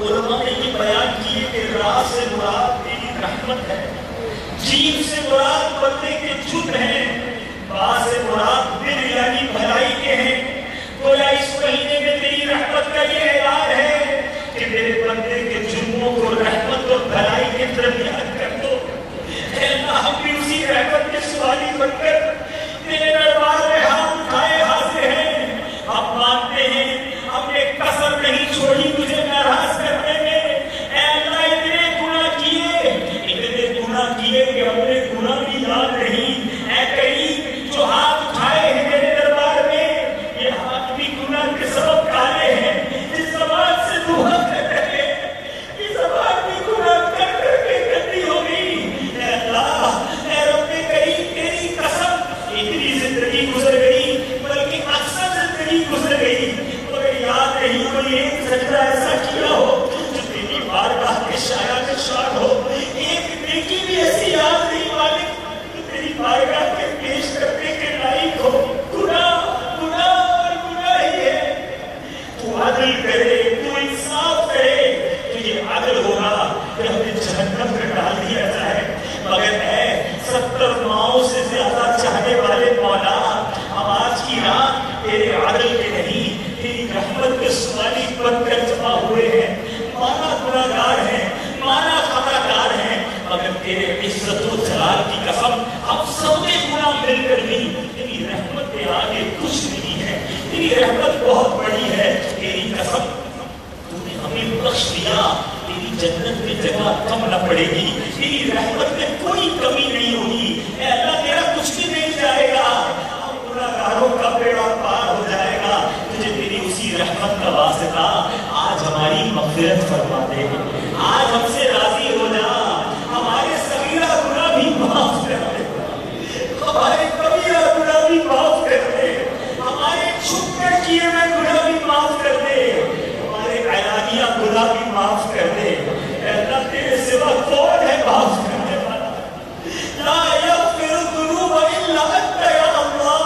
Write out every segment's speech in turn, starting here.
علماء نے یہ بیان کیے کہ راہ سے مراد تیری رحمت ہے، جیم سے مراد بندے کے جد ہیں، با سے مراد دل یعنی بھلائی کے ہیں۔ گویا اس مہینے میں تیری رحمت کا یہ اعلان ہے کہ میرے بندے کے جرموں کو رحمت اور بھلائی کے درمیان کر دو۔ اے اللہ، ہم بھی اسی رحمت کے سوالی بن کر تیرے دربار میں ہاتھ اٹھائے حاضر ہیں۔ ہم مانتے ہیں ہم نے کسر نہیں چھوڑی تجھے ناراض کرنے میں۔ اے اللہ، اتنے گناہ کیے کہ اپنے گناہ بھی یاد نہیں۔ اے کریم، جو ہاتھ اٹھائے ہیں میرے دربار میں، یہ ہاتھ بھی گناہ کے سبب کالے ہیں۔ جس زبان سے دعا کر رہے ہیں، یہ زبان بھی گناہ کر کر کے گندی ہو گئی۔ اے اللہ، اے رب کریم، تیری قسم، اتنی زندگی گزر گئی، بلکہ اکثر زندگی گزر گئی، مگر یاد نہیں کوئی ایک سجدہ ایسا کیا ہو جو تیری بارگاہ کے شایع نشان ہو۔ ایک نیکی بھی ایسی یاد نہیں مالک جو تیری بارگاہ کے پیش کرنے کے لائق ہو۔ گناہ اور گناہ ہی ہے۔ تو عدل کرے، تو انصاف کرے، تو یہ عدل ہوگا کہ ہمیں جہنم میں ڈال دیا جائے۔ مگر اے 70 ماؤں سے زیادہ چاہنے والے مولا، ہم آج کی رات تیرے عدل کے نہیں، تیری رحمت کے سوالی بن کر جمع ہوئے ہیں۔ مانا گناہگار ہیں، مانا خطاکار ہیں، مگر تیرے عزت و جلال کی قسم، ہم سب نے گناہ مل کر بھی تیری رحمت کے آگے کچھ نہیں ہے۔ تیری رحمت بہت بڑی ہے۔ تیری قسم، تو نے ہمیں بخش دیا، تیری جنت میں جگہ کم نہ پڑے گی، تیری رحمت میں کوئی کمی نہیں ہوگی۔ اے اللہ، تیرا کچھ بھی نہیں جائے گا، ہم گناہگاروں کا بیڑا پار ہو جائے گا۔ تجھے تیری اسی رحمت کا واسطہ آج ہماری مغفرت فرما دے، آج ہم سے راضی ہو جا، ہمارے صغیرہ گناہ بھی معاف کر دے، ہمارے کبیرہ گناہ بھی معاف کر دے، ہمارے چھپ کر کیے ہوئے گناہ بھی معاف کر دے، ہمارے اعلانیہ گناہ بھی معاف کر دے۔ اے اللہ، تیرے سوا کون ہے معاف کرنے والا؟ لا یغفر الذنوب الا انت یا اللہ،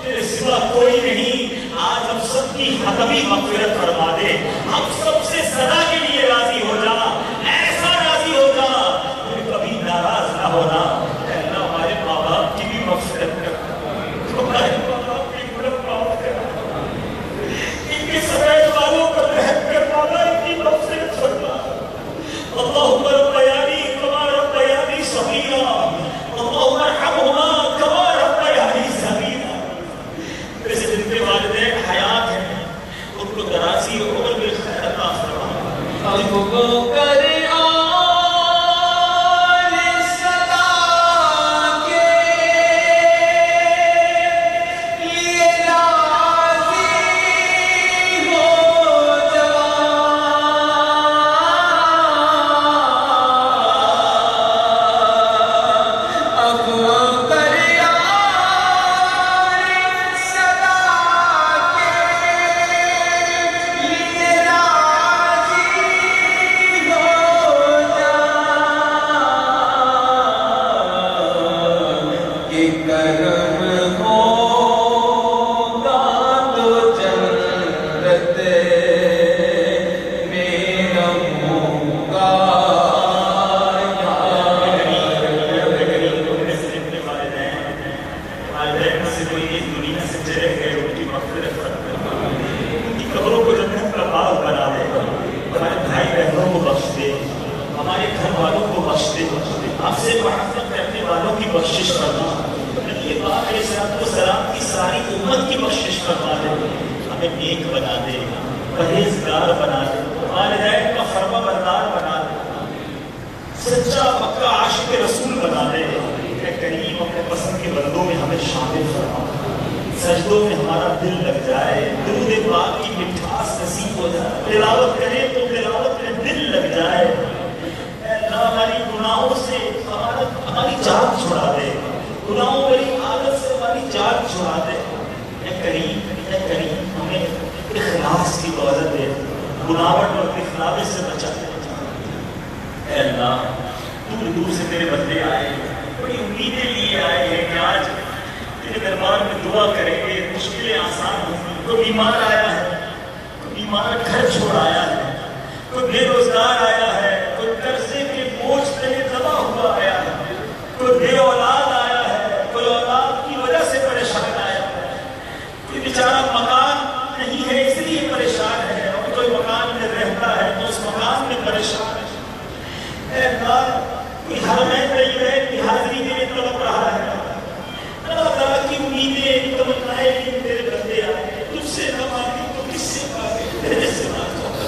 تیرے سوا کوئی نہیں۔ آج ہم سب کی حتمی مغفرت فرما دے، ہم سب سے سدا کے لیے راضی ہو جا، ایسا راضی ہو جا کہ کبھی ناراض نہ ہونا۔ اے اللہ، ہمارے ماں باپ کی بھی مغفرت کر، ہمارے ماں باپ کی گناہ معاف کر، ان کے سمیت والوں پر رحم کر، مولا ان کی مغفرت فرما۔ اللہم ربیانی کما ربیانی صغیرا، اللہم ارحمہما کما ربیانی صغیرا۔ ویسے جن کے والدین حیات ہیں ان کو درازی عمر میں خیر عطا فرما۔ ہم کو کرے تیرے سوا کون ہے؟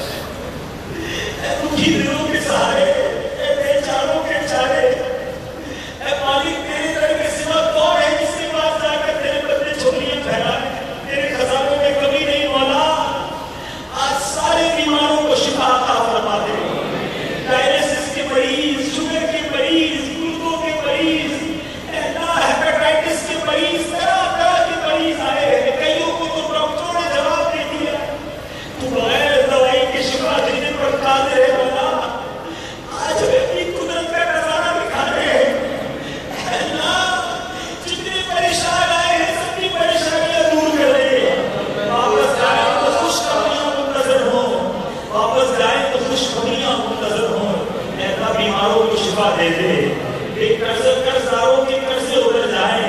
اے دکھی دلوں کے سہارے، اے بیچاروں کے چارے، اے مالک تیرے در کے سوا کون ہے جس کے پاس جا کر تیرے بدلے چھوڑیاں پھیلائے؟ تیرے خزانوں میں کمی نہیں مولا، آج سارے بیماروں کو شفا عطا فرما دے، ڈائلیسس کے مریض، شوگر کے مریض، گردوں کے مریض، ہیپیٹائٹس کے مریض، طرح طرح کے مریض آئے ہیں، کئیوں کو تو ڈاکٹروں نے جواب دے دیا، تو بغیر دوائی کے شفا دینے پر قادر ہے مولا، آج ہمیں اپنی قدرت کا نظارہ دکھانے ہیں، اے اللہ جتنے پریشان آئے ہیں سب کی پریشانیاں دور کر دے، واپس جائیں تو خوشخبریاں منتظر ہوں، واپس جائیں تو خوشخبریاں منتظر ہوں، اے اللہ بیماروں کو شفا دے دے، بے قرضداروں کے قرضے اتر جائیں،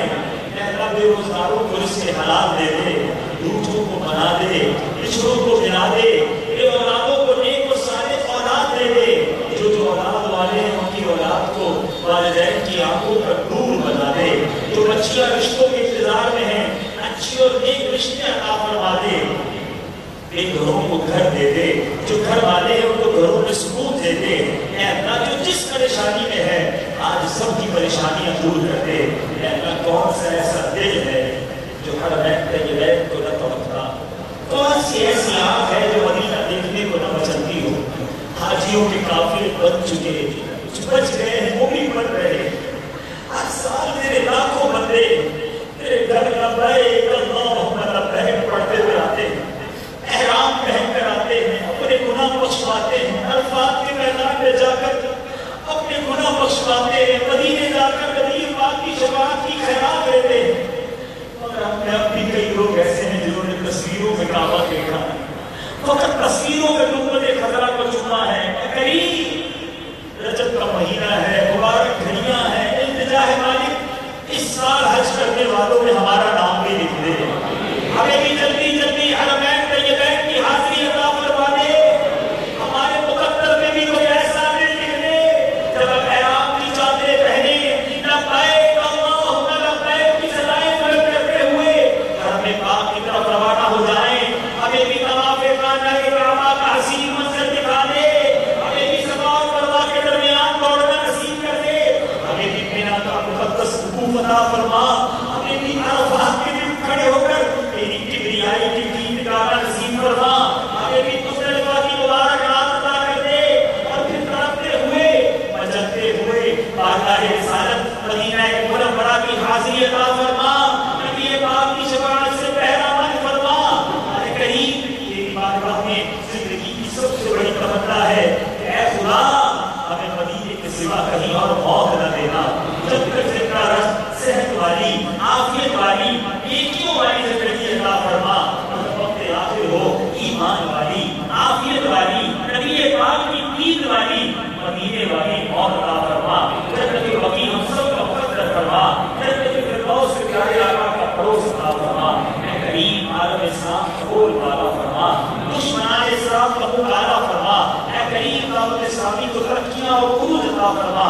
اے اللہ بے روزگاروں کو رزق حلال دے دے، روٹھوں کو بنا دے، بچھڑوں کو ملا دے، بے اولادوں کو نیک و صالح اولاد دے دے، جو اولاد والے ہیں ان کی اولاد کو والدین کی آنکھوں کا نور بنا دے، جو بچیاں رشتوں کے انتظار میں ہیں اچھی اور نیک رشتے عطا فرما دے، بے گھروں کو گھر دے دے، جو گھر والے ہیں ان کو گھروں میں سکون دے دے، اے اللہ جو جس پریشانی میں ہے آج سب کی پریشانیاں دور کر دے، اے اللہ کون سا ایسا دل ہے جو حرمین طیبین کو نہ توقع، کون سی ایسی آنکھ ہے جو مدینہ دیکھنے کو نہ بچلتی ہو، حاجیوں کے قافلے بن چکے، کچھ بچ گئے ہیں وہ بھی بن رہے، آج سال تیرے لاکھوں بندے تیرے گھر لبیک اللہم لبیک پڑھتے ہوئے آتے ہیں، احرام پہن کر آتے ہیں، اپنے گناہ بخشواتے ہیں، عرفات کے میدان میں جا کر اپنے گناہ بخشواتے ہیں، مدینے جا کر نبی پاک کی شفاعت کی خیرات لیتے ہیں، مگر ہم میں اب بھی کئی لوگ ایسے ہیں جنہوں نے تصویروں میں کعبہ دیکھا ہے، فقط تصویروں میں گنبد خضرا کو چنا ہے، قریب رجب کا مہینہ ہے، مبارک گھڑیاں ہیں، التجا ہے مالک اس سال حج کرنے والوں میں ہمارا نام بھی لکھ دے، ہمیں بھی جلدی جلدی حرمین طیبین کی حاضری عطا فرما دے، ہمارے مقدر میں بھی کوئی ایسا دل لکھ دے جب ہم احرام کی چادریں پہنے لبیک اللہم لبیک کی صدائیں بلند کرتے ہوئے حرم پاک کی طرف روانہ ہو جائیں، ہمیں بھی طواف خانہ کعبہ کا حسین منظر دکھا دے، ہمیں بھی صفا اور مروہ کے درمیان دوڑنا نصیب کر دے، ہمیں بھی مینا کا مقدس وقوف عطا فرما، ہمیں بھی عرفات کے دن کھڑے ہو کر تیری کبریائی کی دین نگارہ نصیب فرما، ہمیں بھی مصطفیٰ کی مبارک رات عطا کر دے، اور پھر تڑپتے ہوئے مچلتے ہوئے بارگاہ رسالت مدینہ منورہ کی حاضری عطا فرما، نبی پاک کی شفاعت سے پہرا مند فرما، اے کریم تیری بارگاہ میں زندگی کی سب سے بڑی تمنا ہے کہ اے خدا ہمیں مدینے کے سوا کہیں اور موت نہ دینا، جب تک زندہ رہ صحت والی عافیت والی نیکیوں والی زندگی عطا فرما، وقت آخر ہو ایمان والی عافیت والی نبی پاک کی دین والی مدینے والی موت عطا فرما، جنت البقیع ہم سب کا مقدر فرما، جنت الفردوس کے پیارے آقا کا پڑوس عطا فرما، اے کریم عالم اسلام قبول والا فرما، دشمنان اسلام کا مقابلہ فرما، اے کریم دعوت اسلامی کو ترقیاں اور عروج عطا فرما،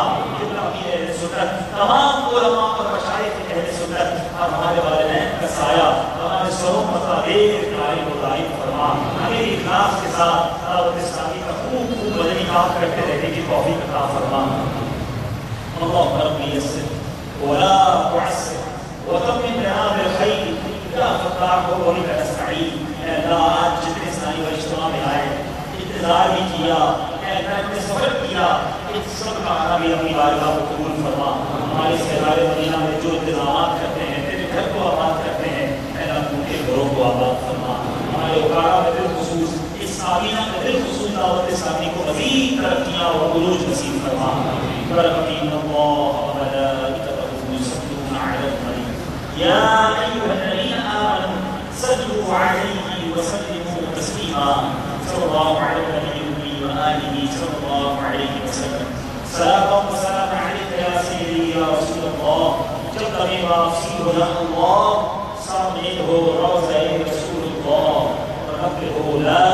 اہل سنت تمام علماء اور مشائخ اہل سنت اور ہمارے والدین کا سایہ ہمارے سروں مطابق قائم و دائم فرما، ہمیں اخلاص کے ساتھ دعوت اسلامی کا خوب مدنی کام کرتے رہنے کی توفیق عطا فرما، اللهم رب يسر ولا تعسر وتمم لنا بالخير يا فتاح وبك نستعين، اے اللہ آج جتنے ساری و اجتماع میں آئے انتظار بھی کیا، اے اللہ نے سفر کیا، اس سب کا آنا بھی اپنی بارگاہ کو قبول فرما، ہمارے سہرائے مدینہ میں جو انتظامات کرتے ہیں تیرے گھر کو آباد کرتے ہیں، اے اللہ ان کے گھروں کو آباد فرما، ہمارے اوقارہ میں بالخصوص اس کابینہ میں بالخصوص دعوت اسلامی کو مزید ترقیاں اور عروج نصیب فرما، برکت اللہ وملائکتہ یصلون علی النبی یا ایھا الذین آمنوا صلوا علیہ وسلموا تسلیما، صلی اللہ علی النبی وآلہ صلی اللہ علیہ وسلم، صلاۃ و سلام علیک یا سیدی یا رسول اللہ، جب کبھی واپسی ہو یا اللہ سامنے ہو روضہ رسول اللہ اور حق ہو لا